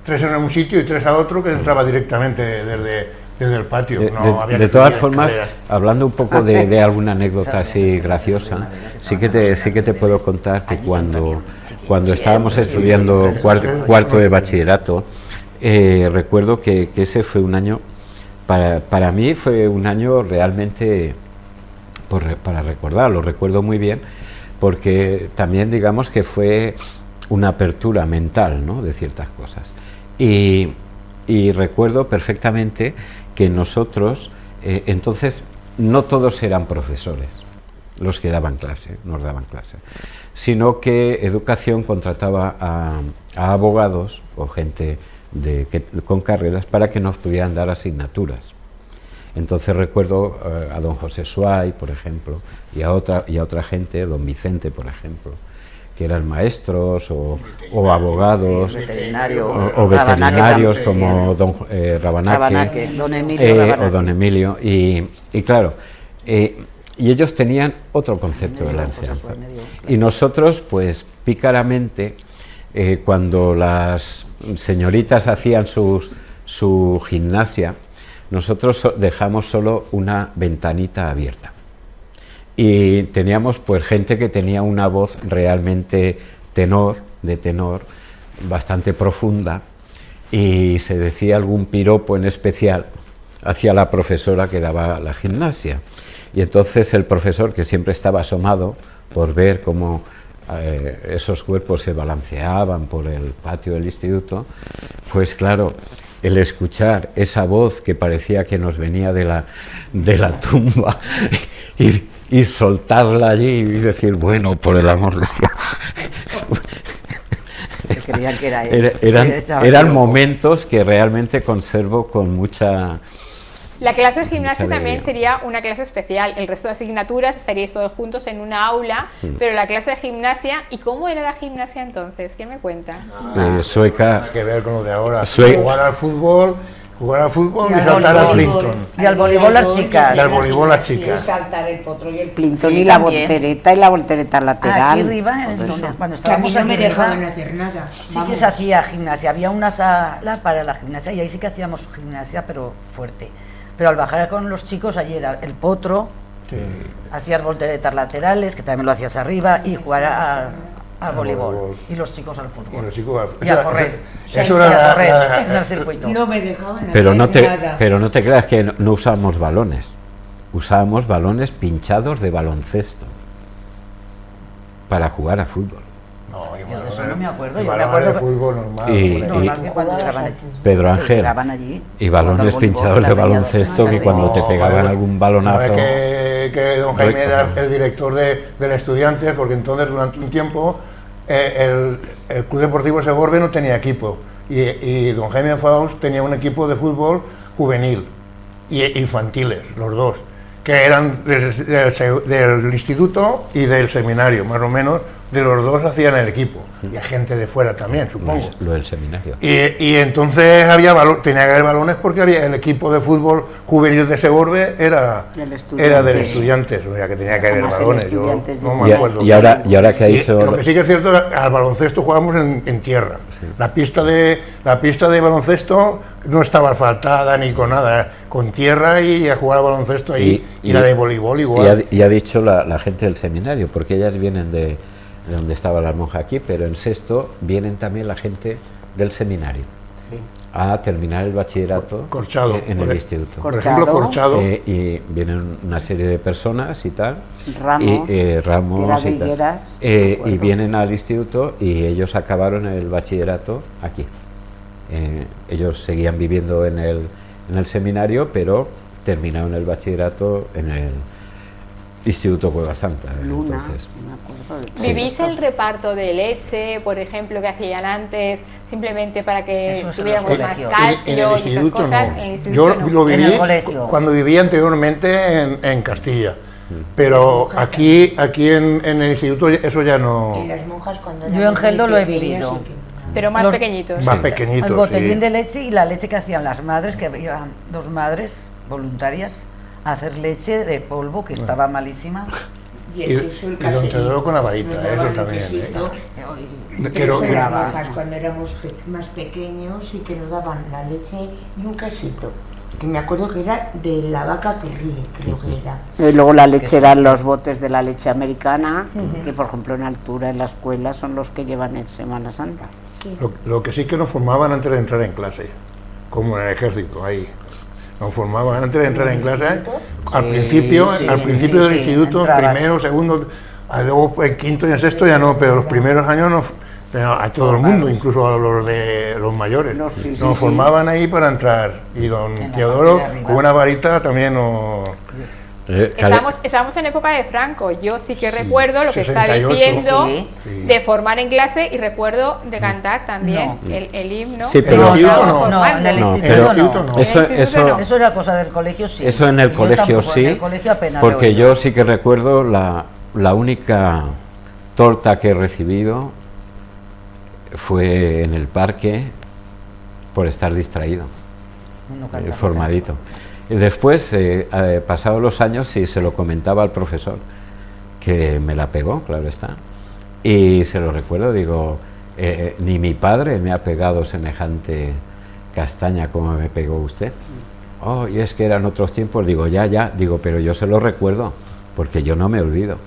tres en un sitio y 3 a otro que entraba directamente desde el patio. De todas formas, hablando un poco de alguna anécdota así graciosa, sí que te puedo contar que cuando estábamos estudiando cuarto de bachillerato, recuerdo que ese fue un año, para mí fue un año realmente, para recordar, lo recuerdo muy bien, porque también digamos que fue una apertura mental, ¿no?, de ciertas cosas. Y recuerdo perfectamente que nosotros, entonces, no todos eran profesores los que daban clase, nos daban clase, sino que Educación contrataba a abogados o gente con carreras para que nos pudieran dar asignaturas. Entonces recuerdo a don José Suárez, por ejemplo, y a otra gente, don Vicente, por ejemplo, que eran maestros o abogados o veterinarios como don Rabanaque, o don Emilio, y claro, y ellos tenían otro concepto de la enseñanza. Y nosotros, pues pícaramente, cuando las señoritas hacían su gimnasia, nosotros dejamos solo una ventanita abierta. Y teníamos pues gente que tenía una voz realmente de tenor, bastante profunda, y se decía algún piropo en especial hacia la profesora que daba la gimnasia. Y entonces el profesor, que siempre estaba asomado por ver cómo esos cuerpos se balanceaban por el patio del instituto, pues claro, el escuchar esa voz que parecía que nos venía de la tumba y soltarla allí y decir, bueno, por el amor de Dios. Creían que era él. Eran momentos que realmente conservo con mucha... La clase de gimnasia también sería una clase especial. El resto de asignaturas estaríais todos juntos en una aula, pero la clase de gimnasia, ¿y cómo era la gimnasia entonces? ¿Qué me cuentas? Sueca. Nada que ver con lo de ahora. Jugar al fútbol y saltar al Plinton. Y al voleibol las chicas. Y al voleibol las chicas. Saltar el potro y el Plinton y la voltereta lateral. Aquí arriba, cuando estábamos no me aquí dejaban arriba, hacer nada. sí que se hacía gimnasia. Había una sala para la gimnasia y ahí sí que hacíamos gimnasia, pero fuerte. Pero al bajar con los chicos, allí era el potro, hacías volteretas laterales, que también lo hacías arriba, y jugar al voleibol. Y los chicos al fútbol. Y los chicos y a correr. Eso era en el circuito. No me dejaban pero hacer nada. Pero no te creas que no usábamos balones. Usábamos balones pinchados de baloncesto para jugar a fútbol. No, Yo de eso no me acuerdo. Yo me balones acuerdo de fútbol normal. normal que cuando llegaban allí. Pedro Ángel, Llegaban allí, y balones jugando al pinchados voleibol, de la baloncesto que veía cuando te pegaban joder, algún balonazo... ¿Sabe que don Jaime era el director del estudiante? Porque entonces durante un tiempo el Club Deportivo Segorbe no tenía equipo y don Jaime Faust tenía un equipo de fútbol juvenil y infantiles, los dos, que eran del instituto y del seminario, más o menos, de los dos hacían el equipo, y hay gente de fuera también, supongo. Lo del seminario. Y entonces tenía que haber balones porque había el equipo de fútbol juvenil de Segorbe era del Estudiantes, o sea que tenía que haber balones. Yo no me acuerdo. Y ahora que ha dicho... Lo que sí que es cierto, al baloncesto jugábamos en tierra. Sí. La pista de baloncesto no estaba asfaltada ni con nada, con tierra, y a jugar al baloncesto ahí, y la de voleibol igual. Y ha dicho la gente del seminario, porque ellas vienen de donde estaba la monja aquí, pero en sexto vienen también la gente del seminario a terminar el bachillerato Corchado, en el instituto. Por ejemplo, Corchado. Y vienen una serie de personas y tal, Ramos, y tal. Y vienen al instituto, y ellos acabaron el bachillerato aquí. Ellos seguían viviendo en el seminario, pero terminaron el bachillerato en el Instituto Cueva Santa. Entonces, ¿Vivís el reparto de leche, por ejemplo, que hacían antes, simplemente para que tuviéramos más calcio en el y esas instituto cosas? no. En el instituto Yo lo viví cuando vivía anteriormente en Castilla, pero aquí en el instituto eso ya no. Y las monjas cuando Yo en Geldo lo he vivido. Pero más pequeñitos. Más pequeñitos. El botellín sí. de leche y la leche que hacían las madres, que iban dos madres voluntarias a hacer leche de polvo, que estaba malísima. Y don Teodoro con la varita, eso también. Pero las monjas cuando éramos más pequeños y que nos daban la leche y un quesito, que me acuerdo que era de la vaca Perrí, creo que era. Y luego la leche eran los botes de la leche americana, que por ejemplo en altura en la escuela son los que llevan en Semana Santa. Lo que sí que nos formaban antes de entrar en clase, como en el ejército, ahí. Nos formaban antes de entrar en clase, al principio del instituto, entrabas. primero, segundo, luego en quinto y en sexto ya no, pero los primeros años a todo el mundo, incluso a los mayores, nos formaban ahí para entrar, y don Teodoro con una varita también nos... Estamos en época de Franco. Yo sí que recuerdo lo que está 68, diciendo sí. de formar en clase, y recuerdo de cantar también el himno. Sí, pero en el instituto no. En el No, instituto no. Eso era cosa del colegio, sí. Eso en el Yo colegio tampoco, sí, en el colegio apenas porque lo he yo oído. sí que recuerdo la única torta que he recibido fue en el parque por estar distraído, No canta formadito. Y después, pasados los años, sí se lo comentaba al profesor, que me la pegó, claro está, y se lo recuerdo, digo, ni mi padre me ha pegado semejante castaña como me pegó usted. Oh, y es que eran otros tiempos, digo, digo, pero yo se lo recuerdo, porque yo no me olvido.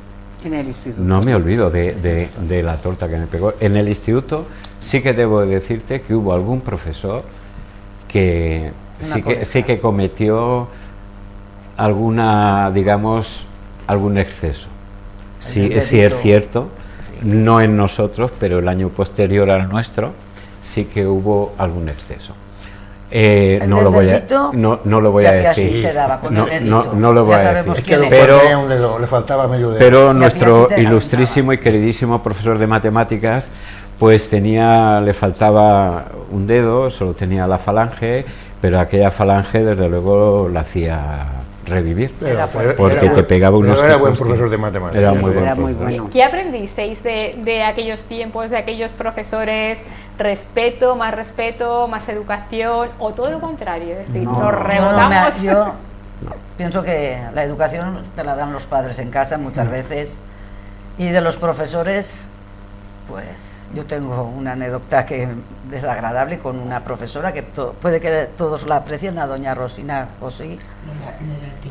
En el instituto. No me olvido de la torta que me pegó. En el instituto sí que debo decirte que hubo algún profesor que sí que cometió algún exceso. Sí es cierto, no en nosotros, pero el año posterior al nuestro sí que hubo algún exceso. No lo voy a decir. No lo voy a decir. Es que le faltaba medio dedo. Pero nuestro ilustrísimo y queridísimo profesor de matemáticas, pues le faltaba un dedo, solo tenía la falange, pero aquella falange desde luego la hacía revivir, porque te pegaba unos... Era buen profesor de matemáticas. Era muy buen muy profesor. bueno. ¿Qué aprendisteis de aquellos tiempos, de aquellos profesores? ¿Respeto, más educación, o todo lo contrario? Es decir, nos rebotamos. Yo pienso que la educación te la dan los padres en casa muchas veces, y de los profesores, pues yo tengo una anécdota que desagradable con una profesora que puede que todos la aprecien, a doña Rosina José.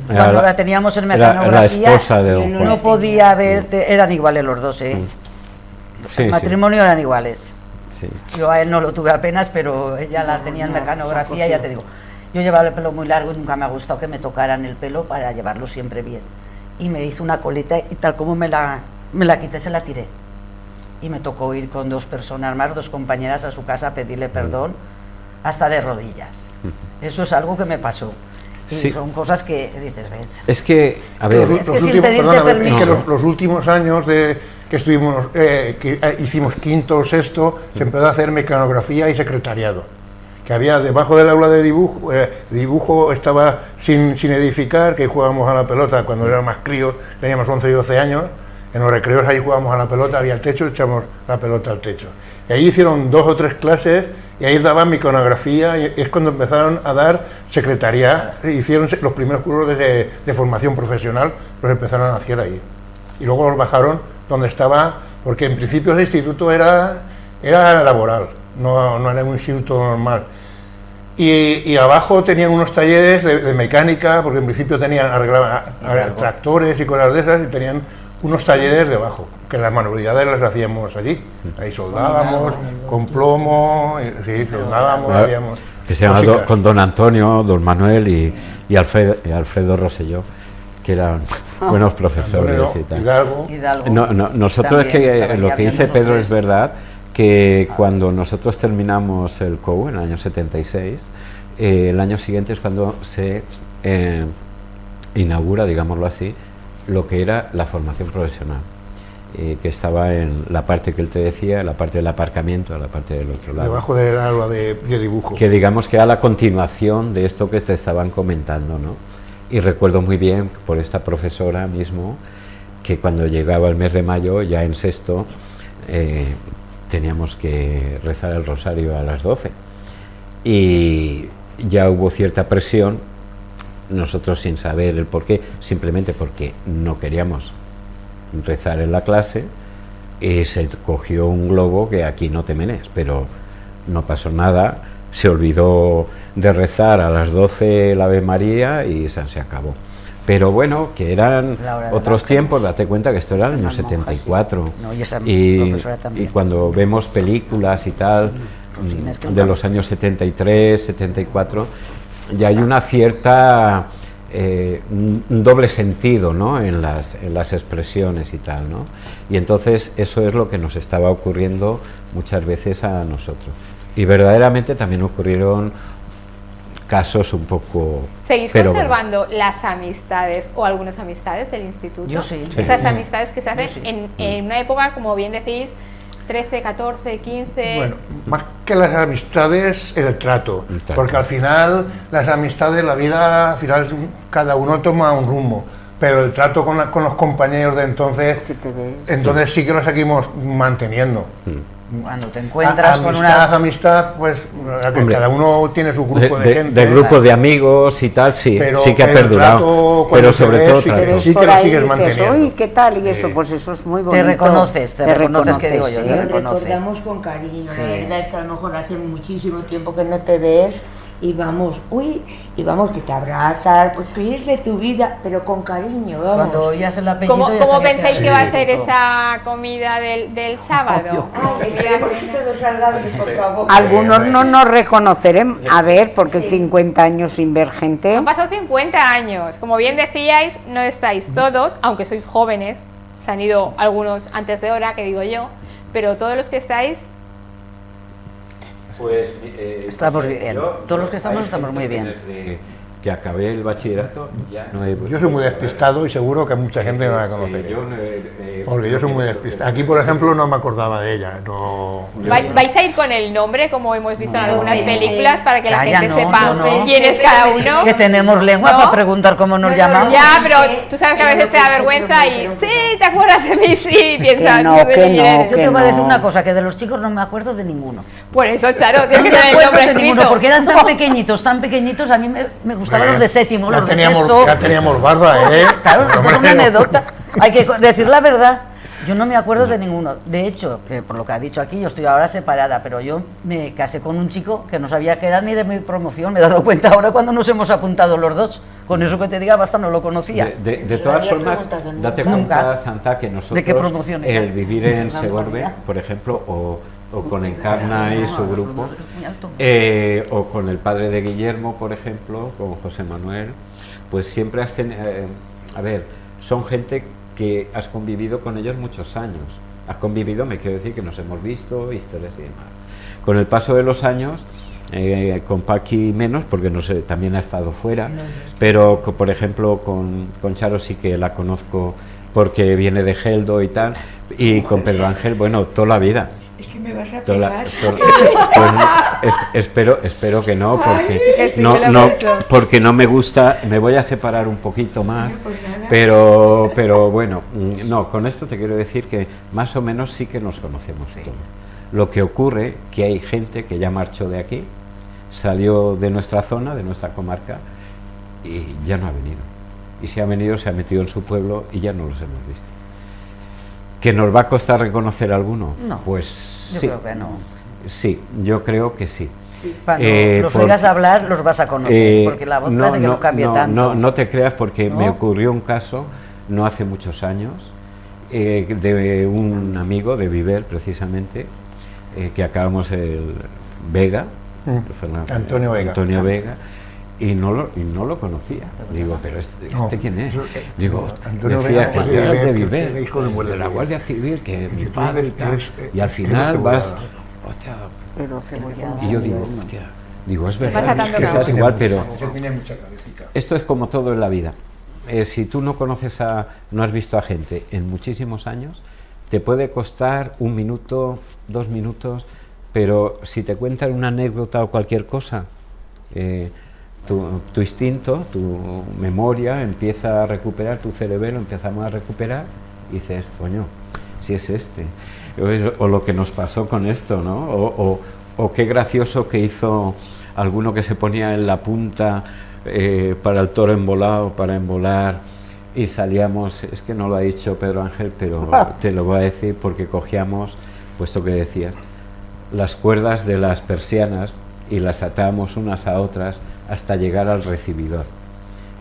Cuando la teníamos en mecanografía, la esposa de don Juan. no podía ver, eran iguales los dos, el matrimonio eran iguales. Sí. Yo a él no lo tuve apenas, pero ella la tenía en mecanografía, ya te digo. Yo llevaba el pelo muy largo y nunca me ha gustado que me tocaran el pelo para llevarlo siempre bien. Y me hizo una coleta y tal como me la quité, se la tiré. Y me tocó ir con dos personas más, dos compañeras a su casa a pedirle perdón, hasta de rodillas. Eso es algo que me pasó. Y Sí. son cosas que dices, ¿ves? Es que, a ver, Los últimos años que estuvimos, hicimos quinto o sexto, se empezó a hacer mecanografía y secretariado. Que había debajo del aula de dibujo estaba sin edificar, que jugábamos a la pelota cuando éramos más críos, teníamos 11 y 12 años. En los recreos ahí jugábamos a la pelota, había el techo, echamos la pelota al techo. Y ahí hicieron 2 o 3 clases y ahí daban iconografía y es cuando empezaron a dar secretaría. Hicieron los primeros cursos de formación profesional, los empezaron a hacer ahí. Y luego los bajaron donde estaba, porque en principio el instituto era laboral, no era un instituto normal. Y abajo tenían unos talleres de mecánica, porque en principio arreglaban tractores y cosas de esas, y tenían unos talleres debajo, que las manualidades las hacíamos allí. Ahí soldábamos, con plomo, sí, soldábamos, hacíamos que se llama cositas. con don Antonio, don Manuel y Alfredo Rosselló, que eran buenos profesores Antonio y tal. Hidalgo. Nosotros También es que estaba lo ya que dice haciendo Pedro nosotros. es verdad, que cuando nosotros terminamos el COU en el año 76, el año siguiente es cuando se inaugura, digámoslo así, lo que era la formación profesional, que estaba en la parte que él te decía, la parte del aparcamiento, la parte del otro lado. Debajo del aula de dibujo. Que digamos que era la continuación de esto que te estaban comentando, ¿no? Y recuerdo muy bien por esta profesora mismo, que cuando llegaba el mes de mayo, ya en sexto, teníamos que rezar el rosario a las 12. Y ya hubo cierta presión, nosotros sin saber el porqué, simplemente porque no queríamos rezar en la clase, y se cogió un globo que aquí no te menes, pero no pasó nada, se olvidó de rezar a las 12 el Ave María y se acabó. Pero bueno, que eran La hora de otros las tiempos, monjas. date cuenta que esto era el año Las monjas, 74. sí. No, y esa y, profesora también. y cuando vemos películas y tal, Rosina, es que de los años 73, 74, ya hay una cierta... un doble sentido, ¿no? en las expresiones y tal, ¿no? Y entonces eso es lo que nos estaba ocurriendo muchas veces a nosotros. Y verdaderamente también ocurrieron casos un poco... ¿Seguís pero conservando las amistades o algunas amistades del instituto? Yo sí. Esas Sí. amistades que se hacen Yo sí. en una época, como bien decís, 13, 14, 15... Bueno, más que las amistades, el trato. El trato. Porque al final, las amistades, la vida, al final, cada uno toma un rumbo. Pero el trato con los compañeros de entonces, Si te ves. entonces sí que lo seguimos manteniendo. Cuando te encuentras con una... Amistad, pues Hombre, cada uno tiene su grupo de gente. de grupos de amigos y tal, sí, Pero sí que ha el perdurado. trato, cuando Pero te sobre ves, todo sí que trato. ves. Sí que por lo ahí sigues dices, manteniendo. uy, ¿qué tal? Y eso, pues eso es muy bonito. reconoces, te reconoces que digo yo, sí. te Lo reconoce. recordamos con cariño, Sí. la verdad es que a lo mejor hace muchísimo tiempo que no te ves y vamos, que te abrazas, pues tú eres de tu vida, pero con cariño, vamos. Cuando oías el apellido... ¿Cómo, ya cómo sabías pensáis era que va a el ser instituto. esa comida del sábado? Ay, esperemos que todo salga bien, por favor. Algunos no nos reconoceremos, a ver, porque 50 años sin ver gente. Han pasado 50 años. Como bien decíais, no estáis todos, aunque sois jóvenes. Se han ido algunos antes de hora, que digo yo. Pero todos los que estáis... Pues, Estamos bien. Todos los que estamos estamos muy bien. Desde que acabé el bachillerato ya no he... Yo soy muy despistado y seguro que mucha gente no la conocería. Porque yo soy muy despistado. Aquí, por ejemplo, no me acordaba de ella. No, ¿Vais a ir con el nombre, como hemos visto en No, algunas no. películas, para que la Calla, gente no, sepa yo no. quién es cada uno? Que tenemos lengua ¿No? para preguntar cómo nos llamamos. Ya, pero Sí, tú sabes que a pero veces te da nosotros vergüenza no y... queremos. Sí, ¿te acuerdas de mí? Sí, piensas... no, sé que quién no, eres. Yo que te voy a decir no. una cosa, que de los chicos no me acuerdo de ninguno. Por eso, Charo, tienes que No me tener el acuerdo nombre de ninguno, escrito. porque eran tan pequeñitos, a mí me gustaban los de séptimo, ya los de teníamos, sexto. ya teníamos barba, ¿eh? Claro, es Hombre, una anécdota. Hay que decir la verdad. Yo no me acuerdo de ninguno. De hecho, que por lo que ha dicho aquí, yo estoy ahora separada, pero yo me casé con un chico que no sabía que era ni de mi promoción. Me he dado cuenta ahora cuando nos hemos apuntado los dos. Con eso que te diga, basta, no lo conocía. De todas había formas, preguntado nunca. date Nunca. cuenta, Santa, que nosotros, ¿De qué promoción era? el vivir en La Segorbe, memoria. por ejemplo, o con Encarna y su grupo, Muy alto. o con el padre de Guillermo, por ejemplo, con José Manuel, pues siempre has tenido... a ver, son gente que has convivido con ellos muchos años. Has convivido, me quiero decir que nos hemos visto, historias y demás. Con el paso de los años, con Paqui menos, porque no sé, también ha estado fuera, pero por ejemplo con Charo sí que la conozco porque viene de Geldo y tal, y con Pedro Ángel, bueno, toda la vida. Es que me vas a Toda pegar. pues no, espero que no, porque que sí, no, que lo no, he hecho. porque no me gusta. Me voy a separar un poquito más, Pues nada. pero bueno, no. Con esto te quiero decir que más o menos sí que nos conocemos todos. Lo que ocurre que hay gente que ya marchó de aquí, salió de nuestra zona, de nuestra comarca, y ya no ha venido. Y si ha venido, se ha metido en su pueblo y ya no los hemos visto. ¿Que nos va a costar reconocer a alguno? No, Pues yo sí. creo que no. Sí, yo creo que sí. Cuando los por- oigas hablar, los vas a conocer, porque la voz parece que no cambia tanto. No te creas, porque ¿No? me ocurrió un caso no hace muchos años de un amigo de Viver, precisamente, que acabamos el Vega, Antonio Vega. Antonio Vega, y no lo conocía. Digo, pero ¿este quién es? Digo, Antonio decía Vega que es era de era Viver, hijo de de la Guardia Civil, que mi tú padre y eres- tal. eres, Y al final eres vas, cebollada. hostia, Pero cebollada. y yo digo, hostia, digo, es pasa verdad, tanto que que estás ahora. igual, pero Tiene mucha cabecita. esto es como todo en la vida. Si tú no conoces no has visto a gente en muchísimos años, te puede costar 1 minuto, 2 minutos, pero si te cuentan una anécdota o cualquier cosa, tu instinto, tu memoria empieza a recuperar, tu cerebelo empezamos a recuperar y dices, coño, si es este. O lo que nos pasó con esto, ¿no? O qué gracioso que hizo alguno que se ponía en la punta para el toro embolado, para embolar, y salíamos, es que no lo ha dicho Pedro Ángel, pero te lo voy a decir porque cogíamos, puesto que decías, las cuerdas de las persianas y las atábamos unas a otras hasta llegar al recibidor.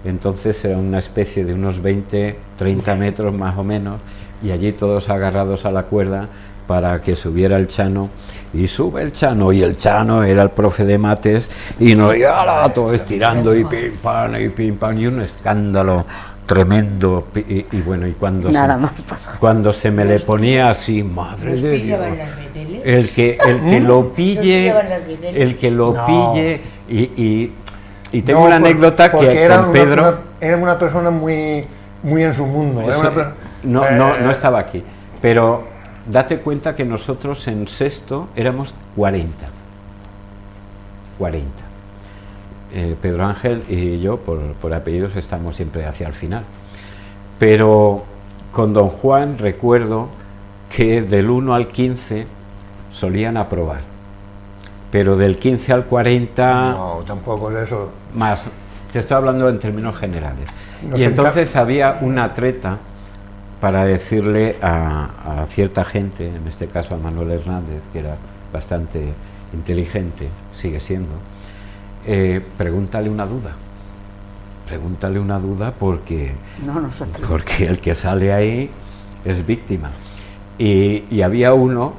Entonces era una especie de unos 20, 30 metros más o menos, y allí todos agarrados a la cuerda para que subiera el Chano, y sube el Chano, y el Chano era el profe de mates, y nos iba todo estirando, y pim pam, y un escándalo tremendo, y bueno, y cuando Nada más pasa. cuando se me le ponía así, madre ¿Nos de Dios, pillaban las bedeles? el que lo pille, pillaban las bedeles? el que lo No. pille, y tengo No, una anécdota porque que era con Pedro era una persona muy en su mundo. Era eso, una per- no estaba aquí, pero date cuenta que nosotros en sexto éramos 40. Pedro Ángel y yo, por apellidos, estamos siempre hacia el final. Pero con don Juan recuerdo que del 1 al 15 solían aprobar, pero del 15 al 40 No, tampoco es eso. más. Te estoy hablando en términos generales. Nos Y entonces había una treta para decirle a cierta gente, en este caso a Manuel Hernández, que era bastante inteligente, sigue siendo, pregúntale una duda porque No, nosotros. porque el que sale ahí es víctima. Y había uno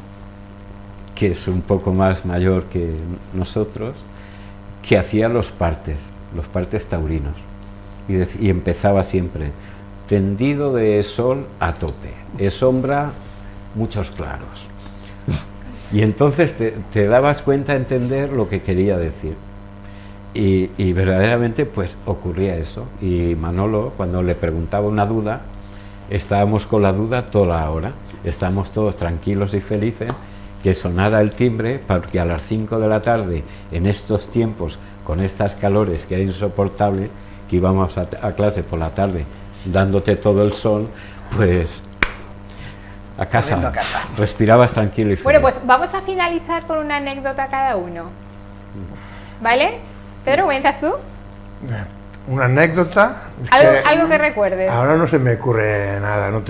que es un poco más mayor que nosotros, que hacía los partes taurinos, y empezaba siempre, tendido de sol a tope, de sombra muchos claros. Y entonces te dabas cuenta a entender lo que quería decir. Y verdaderamente pues ocurría eso. Y Manolo, cuando le preguntaba una duda, estábamos con la duda toda la hora. Estábamos todos tranquilos y felices, que sonara el timbre, porque a las 5 de la tarde, en estos tiempos, con estas calores que era insoportable, que íbamos a clase por la tarde, dándote todo el sol, pues a casa, Corriendo a casa. respirabas tranquilo y feliz. Bueno, pues vamos a finalizar con una anécdota cada uno. ¿Vale? Pedro, ¿cuentas tú? Una anécdota. es Algo que recuerdes. Ahora no se me ocurre nada, no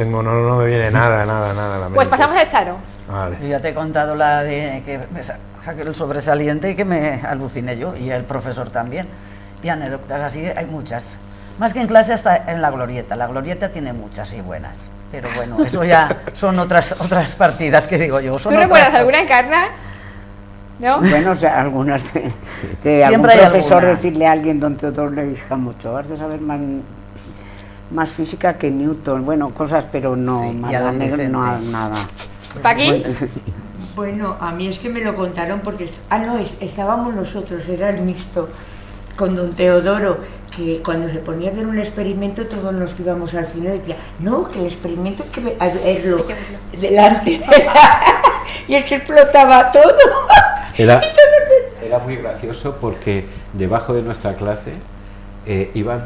me viene nada a la Pues mente. pasamos al Charo. Vale. Yo ya te he contado la de que me saqué el sobresaliente y que me aluciné yo, y el profesor también. Y anécdotas así hay muchas. Más que en clase, hasta en la glorieta. La glorieta tiene muchas y buenas. Pero bueno, eso ya son otras partidas que digo yo. ¿Tú Son recuerdas otras- alguna, Encarna? ¿No? Bueno, o sea, algunas de algún Siempre hay profesor alguna. decirle a alguien, don Teodoro le dije mucho, has de saber más física que Newton, bueno, cosas, pero no, Sí, y más adolescente. no nada. ¿Paqui? Bueno, a mí es que me lo contaron porque... estábamos nosotros, era el mixto, con don Teodoro, que cuando se ponía a hacer un experimento, todos los que íbamos al cine decía, no, que el experimento hay que verlo delante. y es que explotaba todo. Era muy gracioso porque debajo de nuestra clase iban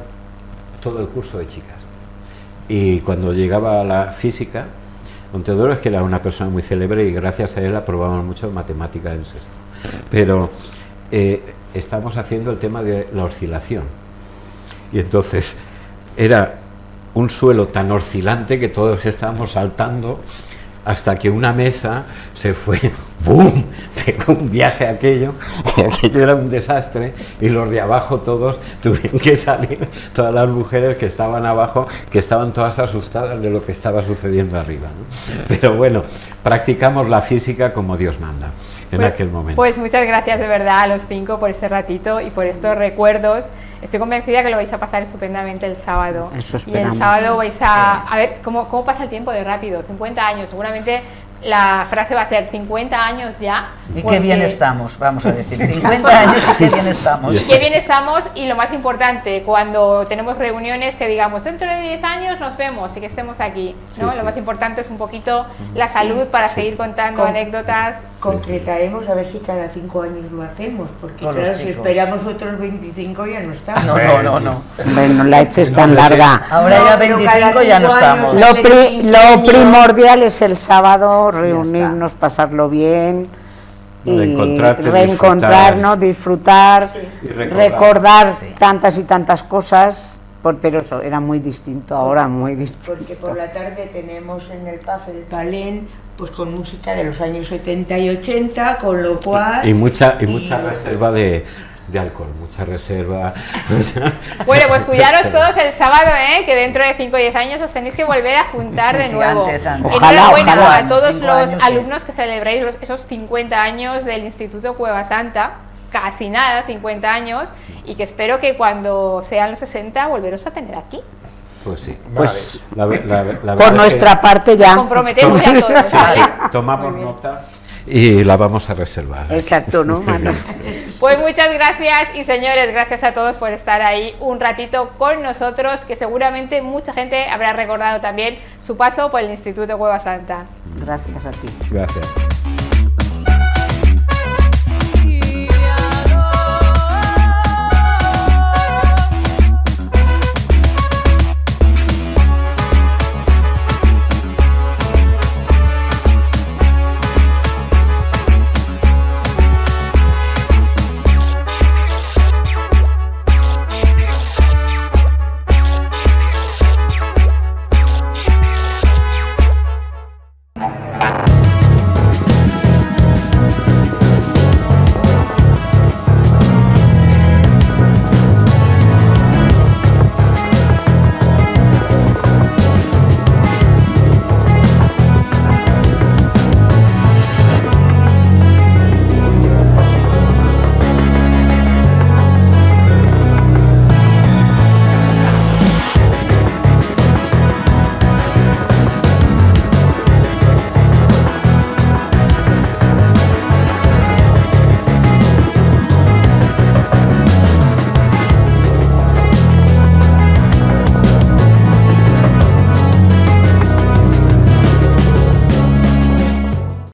todo el curso de chicas. Y cuando llegaba a la física, don Teodoro es que era una persona muy célebre y gracias a él aprobamos mucho matemáticas en sexto. Pero estamos haciendo el tema de la oscilación. Y entonces era un suelo tan oscilante que todos estábamos saltando hasta que una mesa se fue, ¡bum!, pegó un viaje aquello, y aquello era un desastre, y los de abajo todos tuvieron que salir, todas las mujeres que estaban abajo, que estaban todas asustadas de lo que estaba sucediendo arriba, ¿no? Pero bueno, practicamos la física como Dios manda en aquel momento. Pues muchas gracias de verdad a los 5 por este ratito y por estos recuerdos. Estoy convencida que lo vais a pasar estupendamente el sábado. Eso y esperamos. el sábado vais a ver cómo pasa el tiempo de rápido. 50 años, seguramente la frase va a ser 50 años ya. Y qué bien estamos, vamos a decir. 50 años y qué bien estamos. Y qué bien estamos, y lo más importante, cuando tenemos reuniones, que digamos, dentro de 10 años nos vemos y que estemos aquí, ¿no? Sí, Lo más importante es un poquito la salud para seguir contando anécdotas. Concretaremos a ver si cada 5 años lo hacemos, porque Con los claro, si chicos. esperamos otros 25 ya no estamos. No. Bueno, la leche es tan larga. Ahora No, ya pero 25 cada ya no 5 estamos. años. Lo primordial es el sábado reunirnos, pasarlo bien y Reencontrarte, reencontrarnos, disfrutar, Y recordar Sí. tantas y tantas cosas, pero eso era muy distinto, ahora muy distinto. Porque por la tarde tenemos en el PAF el Palén, pues con música de los años 70 y 80, con lo cual... Y mucha reserva de alcohol, mucha reserva. Bueno, pues cuidaros todos el sábado, que dentro de 5 o 10 años os tenéis que volver a juntar de Sí, nuevo. antes. Ojalá, Enhorabuena ojalá. a todos 5 los años, sí. alumnos que celebréis esos 50 años del Instituto Cueva Santa, casi nada, 50 años, y que espero que cuando sean los 60 volveros a tener aquí. Pues sí. Pues La verdad por es nuestra parte ya. Comprometemos ya todos, ¿vale? tomamos Muy bien. nota y la vamos a reservar. Exacto, ¿no, Manu? Pues muchas gracias, y señores, gracias a todos por estar ahí un ratito con nosotros, que seguramente mucha gente habrá recordado también su paso por el Instituto Cueva Santa. Gracias a ti. Gracias.